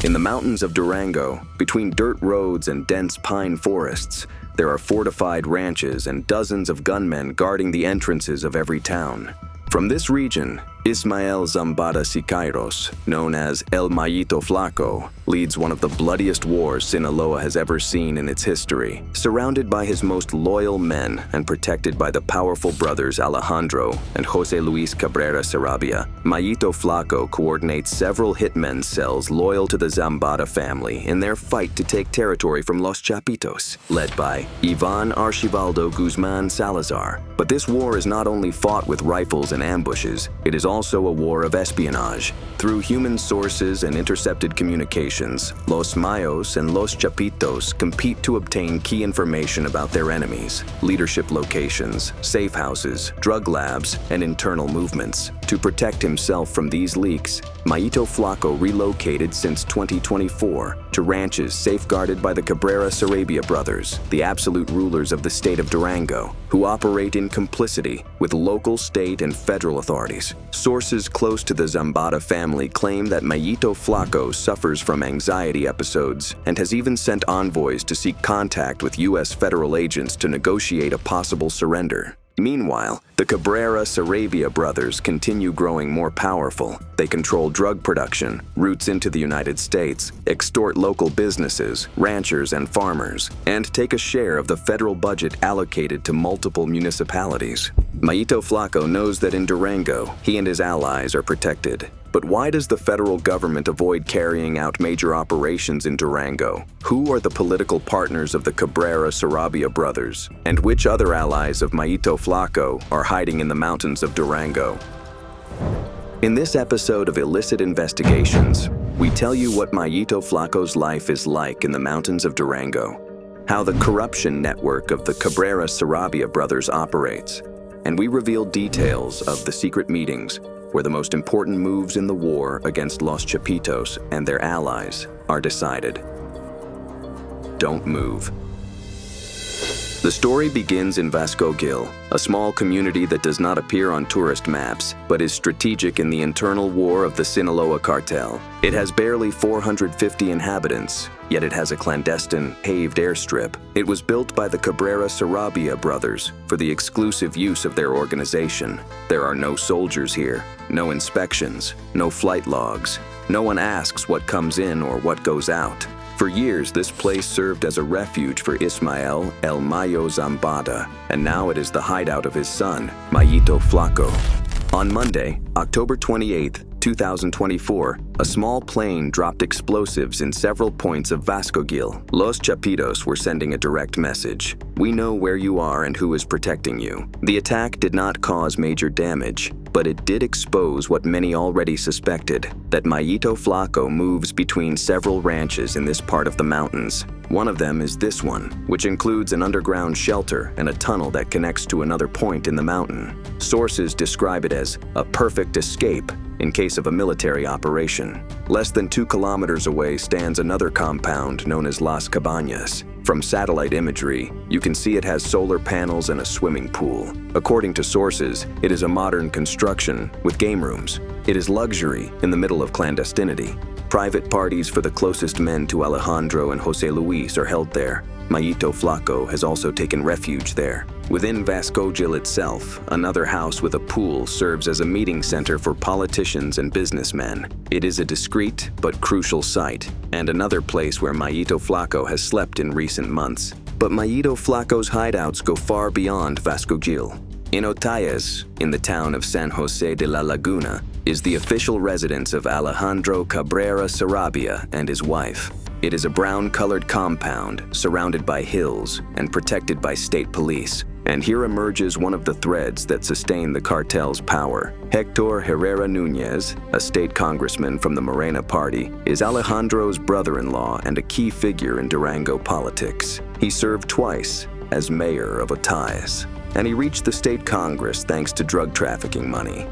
In the mountains of Durango, between dirt roads and dense pine forests, there are fortified ranches and dozens of gunmen guarding the entrances of every town. From this region, Ismael Zambada Sicairos, known as El Mayito Flaco, leads one of the bloodiest wars Sinaloa has ever seen in its history. Surrounded by his most loyal men and protected by the powerful brothers Alejandro and Jose Luis Cabrera Sarabia, Mayito Flaco coordinates several hitmen cells loyal to the Zambada family in their fight to take territory from Los Chapitos, led by Ivan Archibaldo Guzman Salazar. But this war is not only fought with rifles and ambushes, it is also a war of espionage. Through human sources and intercepted communications, Los Mayos and Los Chapitos compete to obtain key information about their enemies, leadership locations, safe houses, drug labs, and internal movements. To protect himself from these leaks, Mayito Flaco relocated since 2024 to ranches safeguarded by the Cabrera Sarabia brothers, the absolute rulers of the state of Durango, who operate in complicity with local, state, and federal authorities. Sources close to the Zambada family claim that Mayito Flaco suffers from anxiety episodes and has even sent envoys to seek contact with U.S. federal agents to negotiate a possible surrender. Meanwhile, the Cabrera Sarabia brothers continue growing more powerful. They control drug production, routes into the United States, extort local businesses, ranchers, and farmers, and take a share of the federal budget allocated to multiple municipalities. Mayito Flaco knows that in Durango, he and his allies are protected. But why does the federal government avoid carrying out major operations in Durango? Who are the political partners of the Cabrera Sarabia brothers? And which other allies of Mayito Flaco are hiding in the mountains of Durango? In this episode of Illicit Investigations, we tell you what Mayito Flaco's life is like in the mountains of Durango, how the corruption network of the Cabrera Sarabia brothers operates, and we reveal details of the secret meetings where the most important moves in the war against Los Chapitos and their allies are decided. Don't move. The story begins in Vasco-Gil, a small community that does not appear on tourist maps, but is strategic in the internal war of the Sinaloa Cartel. It has barely 450 inhabitants, yet it has a clandestine, paved airstrip. It was built by the Cabrera Sarabia brothers for the exclusive use of their organization. There are no soldiers here, no inspections, no flight logs. No one asks what comes in or what goes out. For years, this place served as a refuge for Ismael El Mayo Zambada, and now it is the hideout of his son, Mayito Flaco. On Monday, October 28, 2024, a small plane dropped explosives in several points of Vasco-Gil. Los Chapitos were sending a direct message. We know where you are and who is protecting you. The attack did not cause major damage, but it did expose what many already suspected, that Mayito Flaco moves between several ranches in this part of the mountains. One of them is this one, which includes an underground shelter and a tunnel that connects to another point in the mountain. Sources describe it as a perfect escape in case of a military operation. Less than 2 kilometers away stands another compound known as Las Cabañas. From satellite imagery, you can see it has solar panels and a swimming pool. According to sources, it is a modern construction with game rooms. It is luxury in the middle of clandestinity. Private parties for the closest men to Alejandro and Jose Luis are held there. Mayito Flaco has also taken refuge there. Within Vasco-Gil itself, another house with a pool serves as a meeting center for politicians and businessmen. It is a discreet but crucial site, and another place where Mayito Flaco has slept in recent months. But Mayito Flaco's hideouts go far beyond Vasco-Gil. In Otayes, in the town of San Jose de la Laguna, is the official residence of Alejandro Cabrera Sarabia and his wife. It is a brown-colored compound surrounded by hills and protected by state police. And here emerges one of the threads that sustain the cartel's power. Hector Herrera Nunez, a state congressman from the Morena party, is Alejandro's brother-in-law and a key figure in Durango politics. He served twice as mayor of Otayes, and he reached the state congress thanks to drug trafficking money.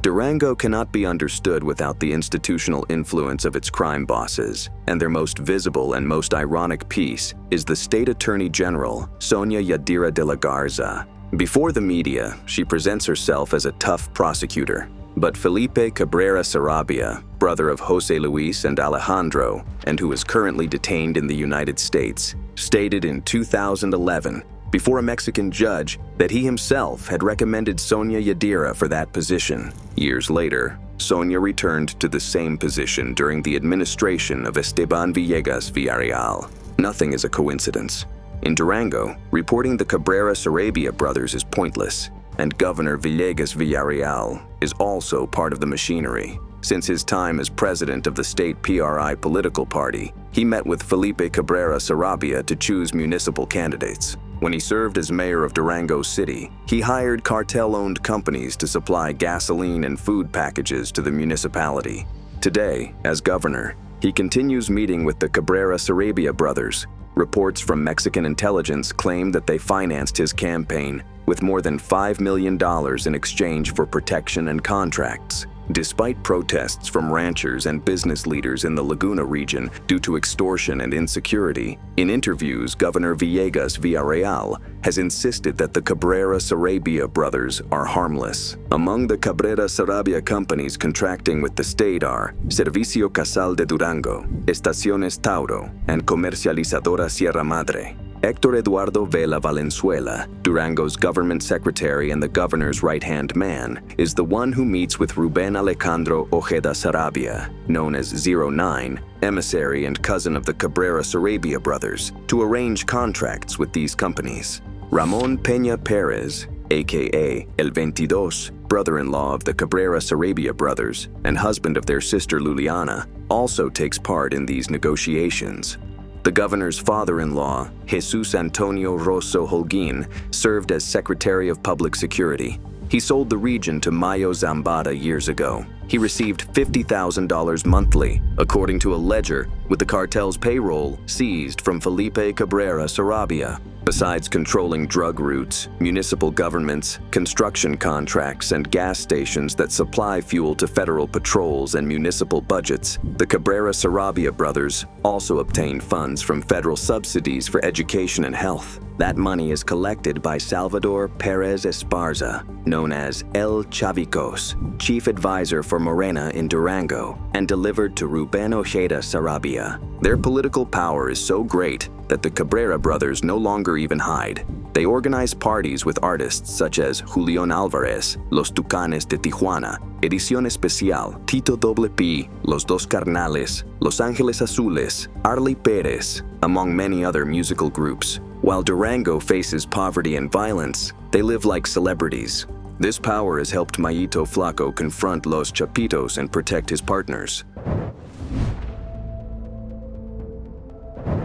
Durango cannot be understood without the institutional influence of its crime bosses, and their most visible and most ironic piece is the State Attorney General, Sonia Yadira de la Garza. Before the media, she presents herself as a tough prosecutor. But Felipe Cabrera Sarabia, brother of Jose Luis and Alejandro, and who is currently detained in the United States, stated in 2011 before a Mexican judge that he himself had recommended Sonia Yadira for that position. Years later, Sonia returned to the same position during the administration of Esteban Villegas Villarreal. Nothing is a coincidence. In Durango, reporting the Cabrera Sarabia brothers is pointless, and Governor Villegas Villarreal is also part of the machinery. Since his time as president of the state PRI political party, he met with Felipe Cabrera Sarabia to choose municipal candidates. When he served as mayor of Durango City, he hired cartel-owned companies to supply gasoline and food packages to the municipality. Today, as governor, he continues meeting with the Cabrera Sarabia brothers. Reports from Mexican intelligence claim that they financed his campaign with more than $5 million in exchange for protection and contracts. Despite protests from ranchers and business leaders in the Laguna region due to extortion and insecurity, in interviews, Governor Villegas Villarreal has insisted that the Cabrera Sarabia brothers are harmless. Among the Cabrera Sarabia companies contracting with the state are Servicio Casal de Durango, Estaciones Tauro, and Comercializadora Sierra Madre. Héctor Eduardo Vela Valenzuela, Durango's government secretary and the governor's right-hand man, is the one who meets with Ruben Alejandro Ojeda Sarabia, known as 09, emissary and cousin of the Cabrera Sarabia brothers, to arrange contracts with these companies. Ramon Peña Perez, aka El 22, brother-in-law of the Cabrera Sarabia brothers and husband of their sister Luliana, also takes part in these negotiations. The governor's father-in-law, Jesus Antonio Rosso Holguin, served as Secretary of Public Security. He sold the region to Mayo Zambada years ago. He received $50,000 monthly, according to a ledger, with the cartel's payroll seized from Felipe Cabrera Sarabia. Besides controlling drug routes, municipal governments, construction contracts, and gas stations that supply fuel to federal patrols and municipal budgets, the Cabrera Sarabia brothers also obtain funds from federal subsidies for education and health. That money is collected by Salvador Perez Esparza, known as El Chapitos, chief advisor for Morena in Durango, and delivered to Ruben Ojeda Sarabia. Their political power is so great that the Cabrera brothers no longer even hide. They organize parties with artists such as Julián Álvarez, Los Tucanes de Tijuana, Edición Especial, Tito Doble P, Los Dos Carnales, Los Ángeles Azules, Arly Pérez, among many other musical groups. While Durango faces poverty and violence, they live like celebrities. This power has helped Mayito Flaco confront Los Chapitos and protect his partners.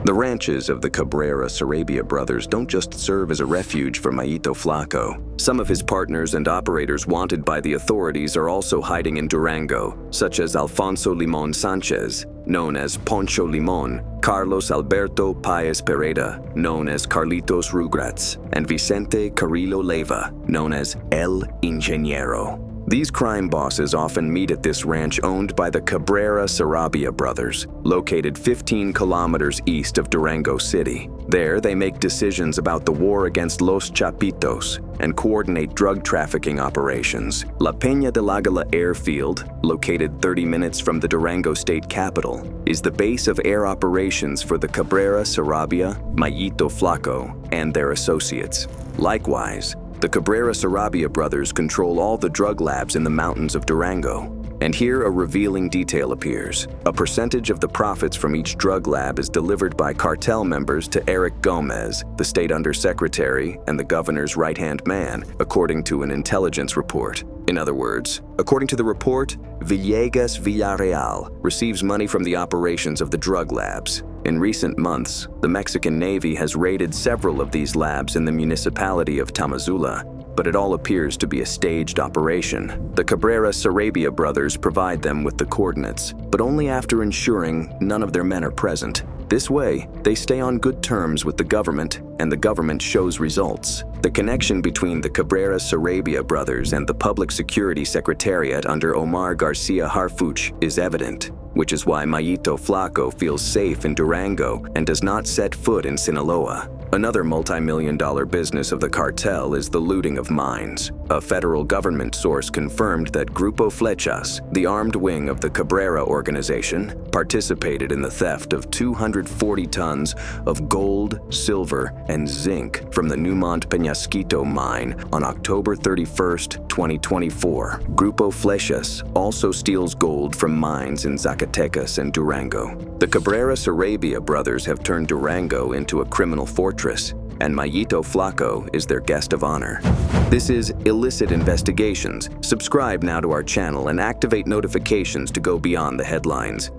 The ranches of the Cabrera Sarabia brothers don't just serve as a refuge for Mayito Flaco. Some of his partners and operators wanted by the authorities are also hiding in Durango, such as Alfonso Limon Sanchez, known as Poncho Limon, Carlos Alberto Paez Pereda, known as Carlitos Rugrats, and Vicente Carrillo Leyva, known as El Ingeniero. These crime bosses often meet at this ranch owned by the Cabrera Sarabia brothers, located 15 kilometers east of Durango City. There, they make decisions about the war against Los Chapitos and coordinate drug trafficking operations. La Peña del Águila Airfield, located 30 minutes from the Durango state capital, is the base of air operations for the Cabrera Sarabia, Mayito Flaco, and their associates. Likewise, the Cabrera Sarabia brothers control all the drug labs in the mountains of Durango. And here a revealing detail appears. A percentage of the profits from each drug lab is delivered by cartel members to Eric Gomez, the state undersecretary and the governor's right-hand man, according to an intelligence report. In other words, according to the report, Villegas Villarreal receives money from the operations of the drug labs. In recent months, the Mexican Navy has raided several of these labs in the municipality of Tamazula, but it all appears to be a staged operation. The Cabrera Sarabia brothers provide them with the coordinates, but only after ensuring none of their men are present. This way, they stay on good terms with the government, and the government shows results. The connection between the Cabrera Sarabia brothers and the Public Security Secretariat under Omar Garcia Harfuch is evident, which is why Mayito Flaco feels safe in Durango and does not set foot in Sinaloa. Another multi-million-dollar business of the cartel is the looting of mines. A federal government source confirmed that Grupo Flechas, the armed wing of the Cabrera organization, participated in the theft of 240 tons of gold, silver, and zinc from the Newmont Peñasquito mine on October 31st, 2024. Grupo Flechas also steals gold from mines in Zacatecas and Durango. The Cabrera Sarabia brothers have turned Durango into a criminal fortress, and Mayito Flaco is their guest of honor. This is Illicit Investigations. Subscribe now to our channel and activate notifications to go beyond the headlines.